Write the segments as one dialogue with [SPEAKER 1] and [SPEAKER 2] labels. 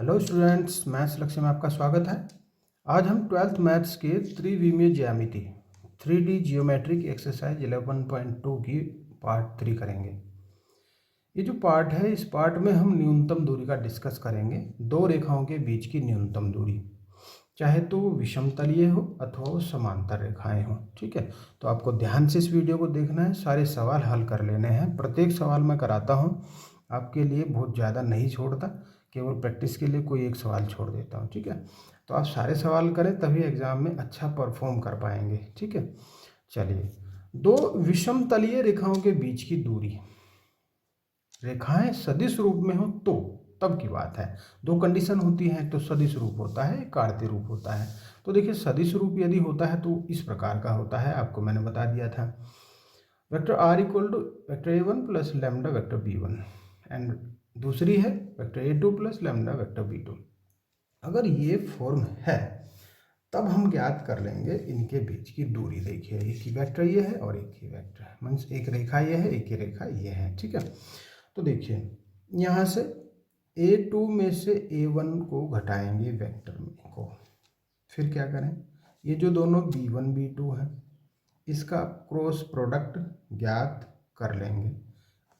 [SPEAKER 1] Hello students, maths लक्ष्य में आपका स्वागत है। आज हम 12th मैथ्स के त्रिविमीय ज्यामिति 3D जियोमेट्रिक एक्सरसाइज 11.2 की पार्ट 3 करेंगे। ये जो पार्ट है, इस पार्ट में हम न्यूनतम दूरी का डिस्कस करेंगे। दो रेखाओं के बीच की न्यूनतम दूरी, चाहे तो वो विषमतलीय हो अथवा वो समांतर रेखाएं हो। ठीक है, तो आपको ध्यान से इस वीडियो को देखना है, सारे सवाल हल कर लेने हैं। प्रत्येक सवाल मैं कराता हूँ आपके लिए, बहुत ज़्यादा नहीं छोड़ता, केवल प्रैक्टिस के लिए कोई एक सवाल छोड़ देता हूँ। ठीक है, तो आप सारे सवाल करें तभी एग्जाम में अच्छा परफॉर्म कर पाएंगे। ठीक है, चलिए, दो विषमतलीय रेखाओं के बीच की दूरी, रेखाएं सदिश रूप में हो तो तब की बात है। दो कंडीशन होती हैं, तो सदिश रूप होता है, कार्तीय रूप होता है। तो देखिए, सदिश रूप यदि होता है तो इस प्रकार का होता है, आपको मैंने बता दिया था। Vector R equal to vector A1 plus lambda vector B1 and दूसरी है vector A2 plus lambda vector B2। अगर ये फॉर्म है तब हम ज्ञात कर लेंगे इनके बीच की दूरी। देखिए, एक ही वेक्टर ये है और एक ही वेक्टर है, मीन्स एक रेखा ये है, एक ही रेखा ये है। ठीक है, तो देखिए, यहाँ से A2 में से A1 को घटाएंगे वेक्टर में को, फिर क्या करें, ये जो दोनों B1 B2 है इसका क्रॉस प्रोडक्ट ज्ञात कर लेंगे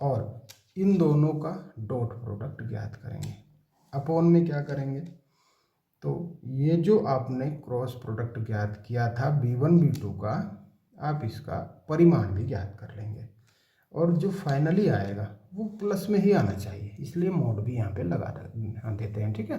[SPEAKER 1] और इन दोनों का डॉट प्रोडक्ट ज्ञात करेंगे। अपॉन में क्या करेंगे, तो ये जो आपने क्रॉस प्रोडक्ट ज्ञात किया था B1 B2 का, आप इसका परिमाण भी ज्ञात कर लेंगे और जो फाइनली आएगा वो प्लस में ही आना चाहिए, इसलिए मोड भी यहाँ पे लगा देते हैं। ठीक है,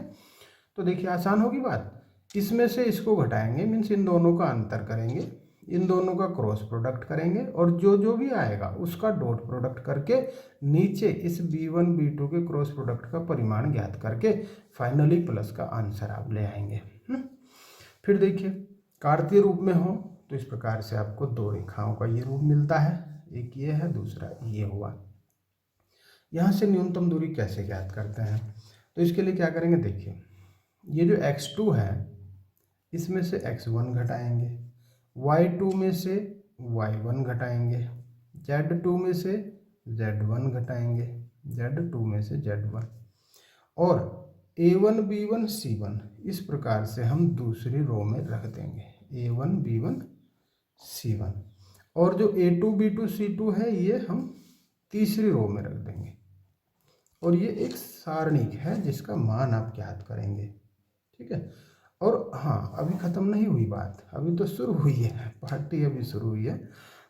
[SPEAKER 1] तो देखिए, आसान होगी बात। इसमें से इसको घटाएंगे, मीन्स इन दोनों का अंतर करेंगे, इन दोनों का क्रॉस प्रोडक्ट करेंगे और जो जो भी आएगा उसका डॉट प्रोडक्ट करके नीचे इस B1 B2 के क्रॉस प्रोडक्ट का परिमाण ज्ञात करके फाइनली प्लस का आंसर आप ले आएंगे। फिर देखिए, कार्तीय रूप में हो तो इस प्रकार से आपको दो रेखाओं का ये रूप मिलता है, एक ये है, दूसरा ये हुआ। यहाँ से न्यूनतम दूरी कैसे ज्ञात करते हैं, तो इसके लिए क्या करेंगे, देखिए, ये जो x2 है इसमें से x1 घटाएंगे, y2 में से y1 घटाएंगे, z2 में से z1 घटाएंगे, z2 में से z1 और A1 B1 C1 इस प्रकार से हम दूसरी रो में रख देंगे, A1 B1 C1। और जो A2 B2 C2 है ये हम तीसरी रो में रख देंगे और ये एक सारणिक है जिसका मान आप ज्ञात करेंगे। ठीक है, और हाँ, अभी ख़त्म नहीं हुई बात, अभी तो शुरू हुई है, पार्टी अभी शुरू हुई है।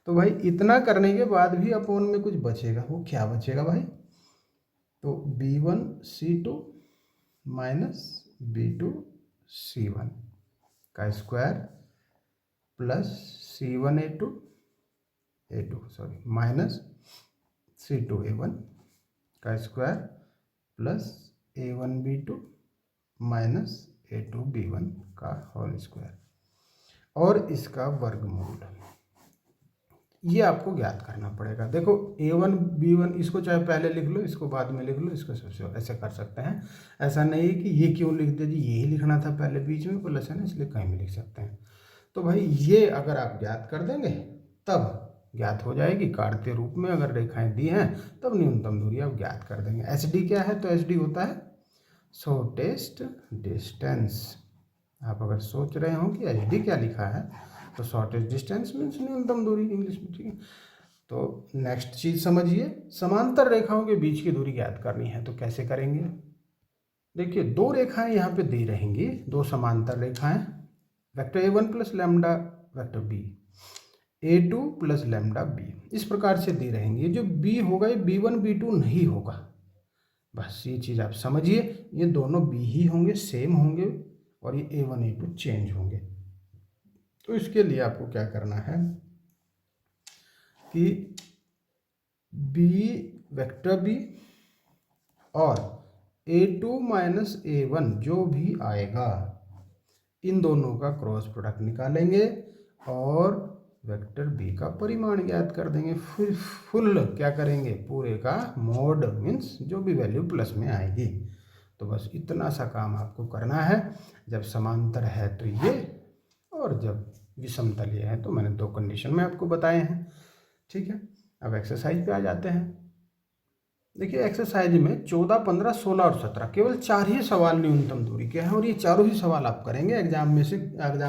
[SPEAKER 1] तो भाई, इतना करने के बाद भी अपोन में कुछ बचेगा, वो क्या बचेगा भाई, तो B1 C2 minus B2 C1 का square plus C1 A2 sorry minus C2 A1 का square plus A1 B2 minus A2 B1 का होल स्क्वायर और इसका वर्गमूल, ये आपको ज्ञात करना पड़ेगा। देखो, A1 B1 इसको चाहे पहले लिख लो, इसको बाद में लिख लो, इसको सबसे ऐसे कर सकते हैं। ऐसा नहीं है कि ये क्यों लिख दे जी, यही लिखना था पहले, बीच में प्लस है ना, इसलिए कहीं भी लिख सकते हैं। तो भाई, ये अगर आप ज्ञात कर देंगे तब ज्ञात हो जाएगी। कार्तीय रूप में अगर रेखाएं दी हैं तब न्यूनतम दूरी आप ज्ञात कर देंगे। SD क्या है, तो SD होता है शॉर्टेस्ट डिस्टेंस। आप अगर सोच रहे हो कि SD क्या लिखा है, तो शॉर्टेस्ट डिस्टेंस मीन्स न्यूनतम दूरी इंग्लिश में। ठीक है, तो नेक्स्ट चीज समझिए, समांतर रेखाओं के बीच की दूरी ज्ञात करनी है तो कैसे करेंगे। देखिए, दो रेखाएं यहाँ पे दी रहेंगी, दो समांतर रेखाएं, vector A1 plus lambda vector B, A2 plus lambda B, इस प्रकार से दी रहेंगी। जो B होगा ये B1 B2 नहीं होगा, बस ये चीज़ आप समझिए, ये दोनों B ही होंगे, सेम होंगे और ये A1 A2 चेंज होंगे। तो इसके लिए आपको क्या करना है कि B वेक्टर B और A2 माइनस A1 जो भी आएगा, इन दोनों का क्रॉस प्रोडक्ट निकालेंगे और वेक्टर B का परिमाण ज्ञात कर देंगे। फिर फुल क्या करेंगे, पूरे का मोड, मीन्स जो भी वैल्यू प्लस में आएगी। तो बस इतना सा काम आपको करना है। जब समांतर है तो ये, और जब विषमतलीय है तो मैंने दो कंडीशन में आपको बताए हैं। ठीक है, अब एक्सरसाइज पे आ जाते हैं। देखिए एक्सरसाइज में 14, 15, 16 और 17 केवल 4 ही सवाल न्यूनतम दूरी के हैं और ये चारों ही सवाल आप करेंगे एग्जाम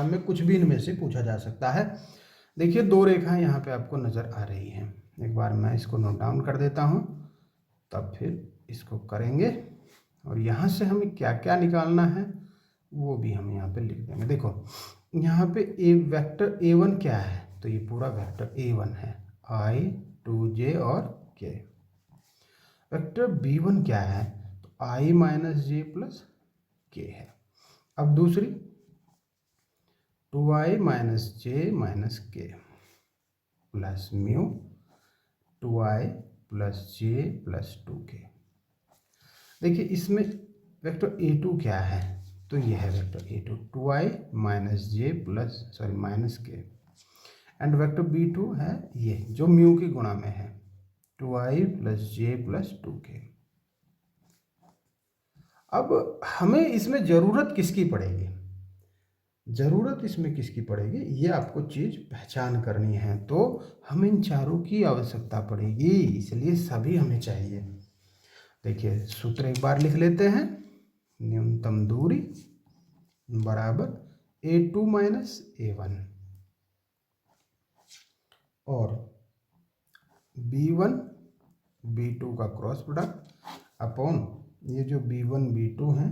[SPEAKER 1] में कुछ भी इनमें से पूछा जा सकता है। देखिए 2 रेखाएं यहाँ पे आपको नज़र आ रही हैं। एक बार मैं इसको नोट डाउन कर देता हूँ, तब फिर इसको करेंगे और यहाँ से हमें क्या क्या निकालना है वो भी हम यहाँ पे लिख देंगे। देखो यहाँ पे ए वेक्टर A1 क्या है, तो ये पूरा वेक्टर A1 है, I, 2j और k। वेक्टर B1 क्या है, तो I माइनस जे प्लस के है। अब दूसरी 2i माइनस जे माइनस के प्लस म्यू 2i प्लस जे प्लस 2k। देखिए इसमें वेक्टर A2 क्या है, तो ये है वेक्टर A2 2i माइनस जे प्लस माइनस के। एंड वेक्टर B2 है ये जो म्यू की गुणा में है 2i प्लस जे प्लस 2k। अब हमें इसमें ज़रूरत किसकी पड़ेगी, ज़रूरत इसमें किसकी पड़ेगी ये आपको चीज़ पहचान करनी है। तो हमें इन चारों की आवश्यकता पड़ेगी, इसलिए सभी हमें चाहिए। देखिए सूत्र एक बार लिख लेते हैं, न्यूनतम दूरी बराबर A2 माइनस A1 और B1 B2 का क्रॉस प्रोडक्ट अपॉन ये जो B1 B2 हैं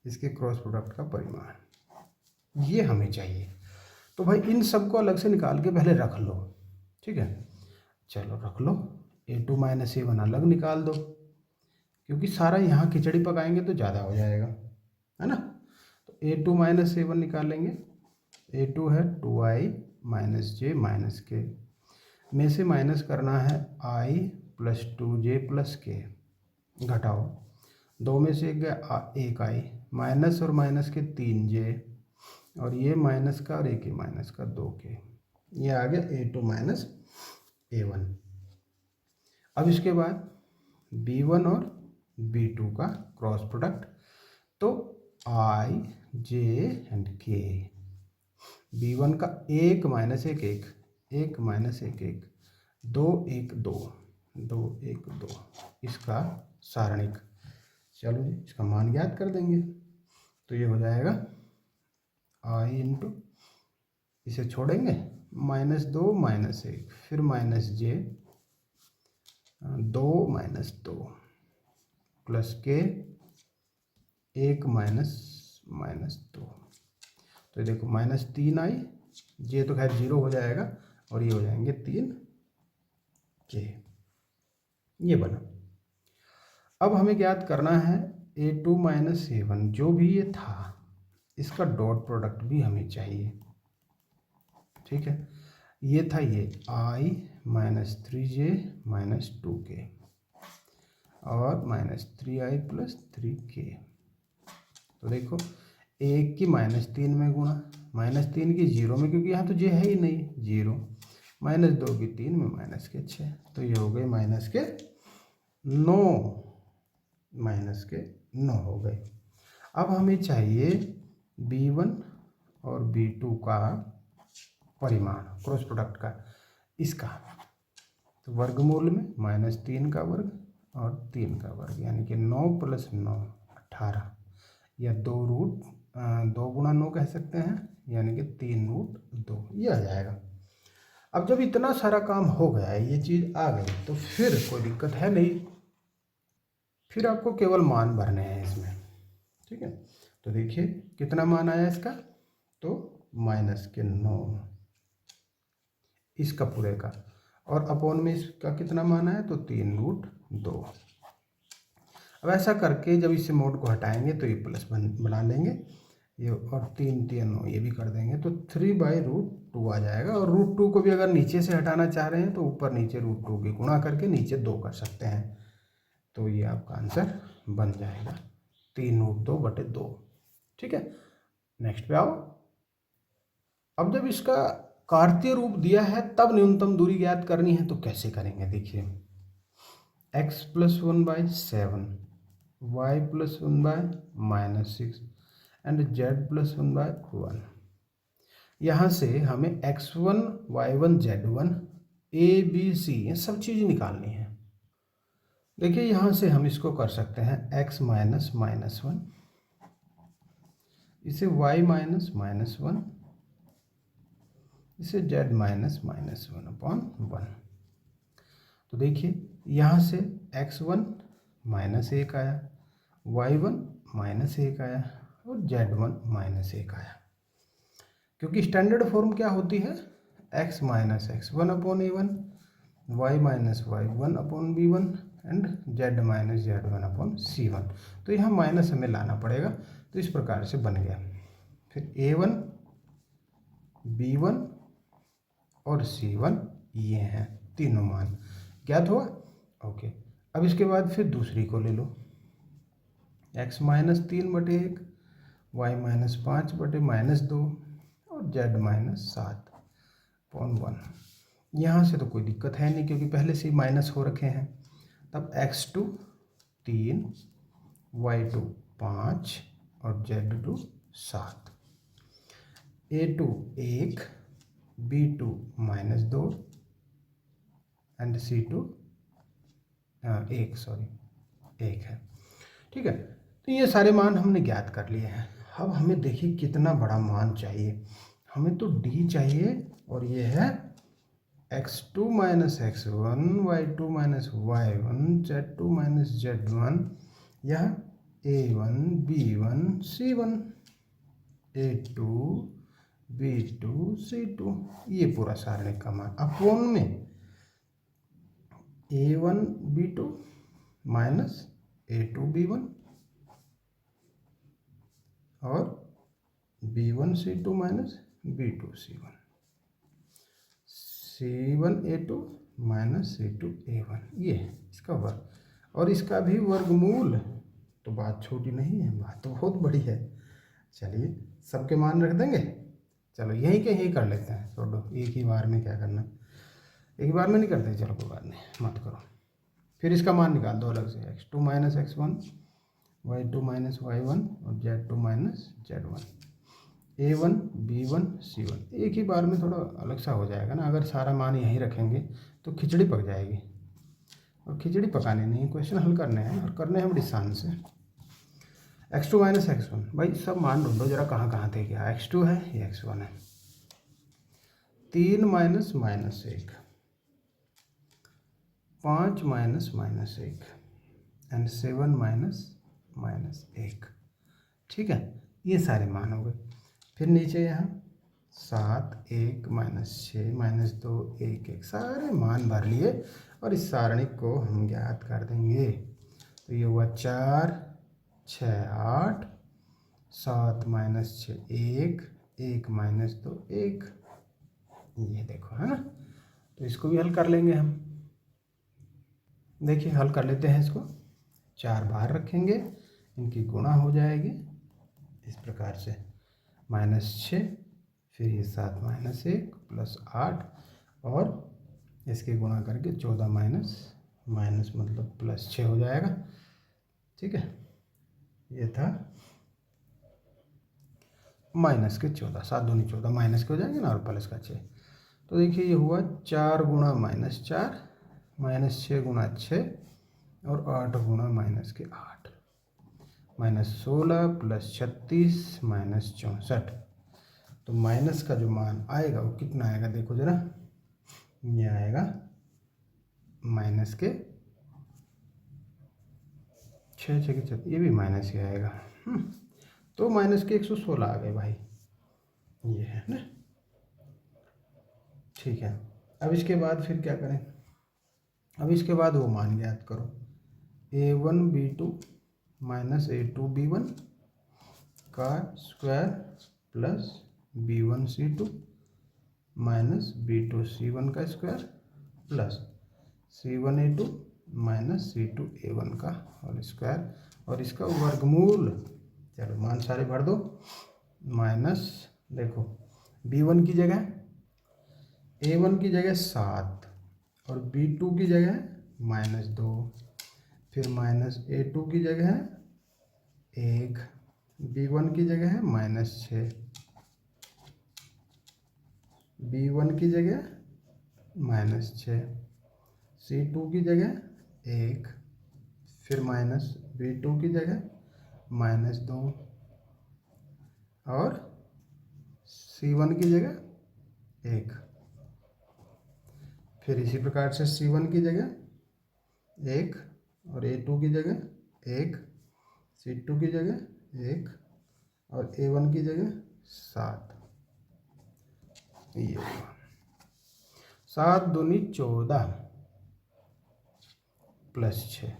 [SPEAKER 1] इसके क्रॉस प्रोडक्ट का परिमाण, ये हमें चाहिए। तो भाई इन सब को अलग से निकाल के पहले रख लो, ठीक है। चलो रख लो, A2 माइनस A1 अलग निकाल दो, क्योंकि सारा यहाँ खिचड़ी पकाएंगे तो ज़्यादा हो जाएगा, है ना। तो A2 माइनस A1 निकालेंगे, A2 है 2i माइनस जे माइनस के में से माइनस करना है i प्लस 2j प्लस के, घटाओ 2 में से एक गया 1i माइनस और माइनस के 3j और ये माइनस का और एक ही माइनस का 2k, ये आ गया A2 माइनस A1। अब इसके बाद B1 और B2 का क्रॉस प्रोडक्ट, तो I J and K। B1 का 1 माइनस 1 1 1 माइनस 1 1 2 1 2 2 1 2 इसका सारणिक। चलो जी इसका मान ज्ञात कर देंगे, तो ये हो जाएगा I इंटू इसे छोड़ेंगे -2 -1 फिर माइनस जे 2 -2 प्लस के 1 -2। तो देखो -3i, जे तो खैर 0 हो जाएगा और ये हो जाएंगे 3k, ये बना। अब हमें ज्ञात करना है A2 माइनस A1 जो भी ये था इसका डॉट प्रोडक्ट भी हमें चाहिए, ठीक है। ये था ये I minus 3j minus 2k और -3i प्लस 3k। तो देखो 1 की -3 में गुणा, -3 की 0 में, क्योंकि यहाँ तो j है ही नहीं 0, -2 की 3 में -6, तो ये हो गए -9 हो गए। अब हमें चाहिए B1 और B2 का परिमाण क्रॉस प्रोडक्ट का, इसका तो वर्गमूल में -3 का वर्ग और 3 का वर्ग, यानी कि 9 + 9 18 या 2 गुणा 9 कह सकते हैं, यानी कि 3√2 ये आ जाएगा। अब जब इतना सारा काम हो गया है, ये चीज़ आ गई, तो फिर कोई दिक्कत है नहीं, फिर आपको केवल मान भरने हैं इसमें, ठीक है। तो देखिए कितना मान आया इसका, तो -9 इसका पूरे का, और अपॉन में इसका कितना मान आया, तो 3√2। अब ऐसा करके जब इसे मोड को हटाएंगे तो ये प्लस बना लेंगे ये, और 3 ये भी कर देंगे, तो 3/√2 आ जाएगा। और √2 को भी अगर नीचे से हटाना चाह रहे हैं तो ऊपर नीचे √2 की गुणा करके नीचे 2 कर सकते हैं, तो ये आपका आंसर बन जाएगा 3√2/2, ठीक है। नेक्स्ट पे आओ। अब जब इसका कार्तीय रूप दिया है तब न्यूनतम दूरी ज्ञात करनी है, तो कैसे करेंगे, देखिए x + 1/7 y + 1/-6 एंड z + 1/1। यहाँ से हमें x1 y1 z1 a b c ये सब चीज़ निकालनी है। देखिए यहाँ से हम इसको कर सकते हैं x माइनस माइनस वन, इसे y माइनस माइनस वन, इसे z minus minus one upon one. तो देखिए यहाँ से x1 माइनस एक आया, y1 माइनस एक आया और z1 माइनस एक आया। क्योंकि स्टैंडर्ड फॉर्म क्या होती है, x minus X one upon A one, Y minus Y one upon B one and z minus Z one upon C one. तो यहाँ माइनस हमें लाना पड़ेगा, तो इस प्रकार से बन गया। फिर a1, b1 और c1 ये हैं तीनों मान ज्ञात हुआ। ओके, अब इसके बाद फिर दूसरी को ले लो, x माइनस तीन बटे एक, वाई माइनस पाँच बटे माइनस दो और z माइनस सात अपॉन वन। यहाँ से तो कोई दिक्कत है नहीं क्योंकि पहले से ही माइनस हो रखे हैं। तब x2 तीन, y2 पाँच और z2 सात, a2 एक, b2 माइनस दो एंड c2 एक है। ठीक है, तो ये सारे मान हमने ज्ञात कर लिए हैं। अब हमें देखिए कितना बड़ा मान चाहिए, हमें तो d चाहिए और ये है x2 minus X one, y2 minus Y one, z2 minus z1, यह a1 b1 c1, a2 b2 c2, ये पूरा सारणी का मान अपॉन में a1 b2 minus a2 b1 और b1 c2 minus b2 c1, c1 a2 minus c2 a1, ये इसका वर्ग और इसका भी वर्गमूल। तो बात छोटी नहीं है, बात तो बहुत बड़ी है। चलिए सबके मान रख देंगे, चलो यहीं के यहीं कर लेते हैं, छोड़ो एक ही बार में क्या करना, एक ही बार में नहीं करते, चलो कोई बात नहीं मत करो। फिर इसका मान निकाल दो अलग से, x2 minus X one, y2 minus Y one और z2 minus z1, a1 b1 c1, एक ही बार में थोड़ा अलग सा हो जाएगा ना। अगर सारा मान यहीं रखेंगे तो खिचड़ी पक जाएगी, और खिचड़ी पकाने नहीं, क्वेश्चन हल करने हैं और करने हैं बड़ी शान से। x2 माइनस एक्स वन, भाई सब मान ढूंढो जरा कहाँ कहाँ थे, क्या x2 है ये x1 है। तीन माइनस माइनस एक, पाँच माइनस माइनस एक एंड सेवन माइनस माइनस एक। ठीक है, ये सारे मान हो गए। फिर नीचे यहाँ सात, एक माइनस छः माइनस दो, एक एक, सारे मान भर लिए और इस सारणी को हम ज्ञात कर देंगे। तो ये हुआ चार, छः आठ, सात माइनस छः एक, एक माइनस दो एक, ये देखो है ना। तो इसको भी हल कर लेंगे हम, देखिए हल कर लेते हैं इसको। चार बाहर रखेंगे, इनकी गुणा हो जाएगी इस प्रकार से, माइनस छः, फिर ये सात माइनस एक प्लस आठ और इसके गुणा करके 14 माइनस माइनस मतलब प्लस 6 हो जाएगा। ठीक है, ये था माइनस के 14, सात दूनी 14 माइनस के हो जाएंगे ना और प्लस का 6। तो देखिए ये हुआ चार गुणा माइनस चार, माइनस 6 गुणा 6 और 8 गुणा माइनस के 8, माइनस 16 प्लस 36 माइनस 64। तो माइनस का जो मान आएगा वो कितना आएगा, देखो जरा, ये आएगा माइनस के 6 6 के 6, ये भी माइनस ही आएगा। तो माइनस के 116 आ गए भाई, ये है ना। ठीक है, अब इसके बाद फिर क्या करें, अब इसके बाद वो मान ज्ञात करो, a1 b2 minus a2 b1 का square plus b1 c2 minus b2 c1 का square plus c1 a2 minus c2 a1 का और स्क्वायर और इसका वर्गमूल। चलो मान सारे भर दो, माइनस देखो b1 की जगह a1 की जगह 7 और b2 की जगह माइनस 2, फिर माइनस a2 की जगह है 1, b1 की जगह है माइनस 6, b1 की जगह माइनस 6, c2 की जगह 1 फिर -V2 की जगह -2 और C1 की जगह 1। फिर इसी प्रकार से C1 की जगह 1 और A2 की जगह 1, C2 की जगह 1 और A1 की जगह 7। ये 7 दूनी 14 +6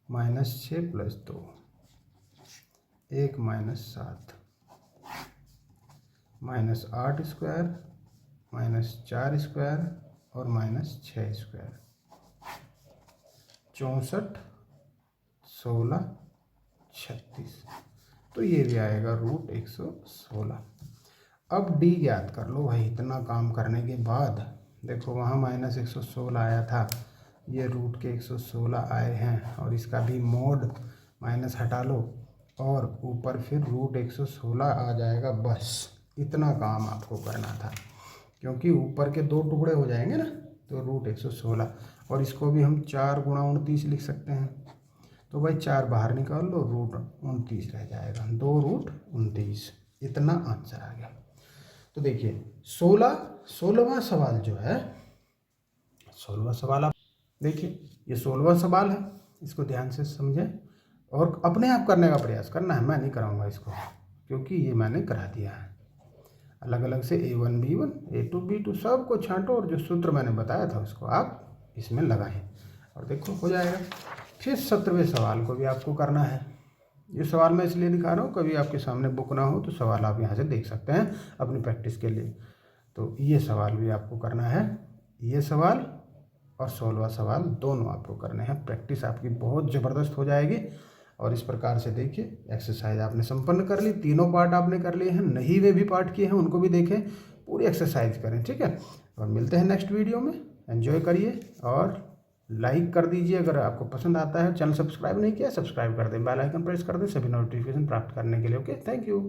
[SPEAKER 1] -6 + 2 1 -7 -8 स्क्वायर -4 स्क्वायर और -6 स्क्वायर 64 16 36। तो ये भी आएगा √116। अब डी ज्ञात कर लो भाई। इतना काम करने के बाद देखो वहाँ -116 आया था, ये रूट के 116 आए हैं और इसका भी मोड माइनस हटा लो और ऊपर फिर √116 आ जाएगा। बस इतना काम आपको करना था, क्योंकि ऊपर के 2 टुकड़े हो जाएंगे ना, तो √116 और इसको भी हम 4 × 29 लिख सकते हैं। तो भाई 4 बाहर निकाल लो, √29 रह जाएगा, 2√29। इतना आंसर आ गया। तो देखिए 16वां सवाल जो है, 16वां सवाल आप देखिए, ये 16वां सवाल है। इसको ध्यान से समझें और अपने आप करने का प्रयास करना है। मैं नहीं कराऊंगा इसको, क्योंकि ये मैंने करा दिया है। अलग अलग से A1 B1 A2 B2 सबको छांटो और जो सूत्र मैंने बताया था उसको आप इसमें लगाएं और देखो हो जाएगा। फिर 17वें सवाल को भी आपको करना है। ये सवाल मैं इसलिए दिखा रहा हूँ, कभी आपके सामने बुक ना हो तो सवाल आप यहाँ से देख सकते हैं अपनी प्रैक्टिस के लिए। तो ये सवाल भी आपको करना है, ये सवाल और 16वां सवाल दोनों आपको करने हैं। प्रैक्टिस आपकी बहुत ज़बरदस्त हो जाएगी। और इस प्रकार से देखिए एक्सरसाइज आपने संपन्न कर ली, तीनों पार्ट आपने कर लिए हैं, नहीं वे भी पार्ट किए हैं उनको भी देखें, पूरी एक्सरसाइज करें, ठीक है। और मिलते हैं नेक्स्ट वीडियो में। एंजॉय करिए और लाइक कर दीजिए अगर आपको पसंद आता है। चैनल सब्सक्राइब नहीं किया, सब्सक्राइब कर दें, बेल आइकन प्रेस कर दें सभी नोटिफिकेशन प्राप्त करने के लिए। Okay, thank you.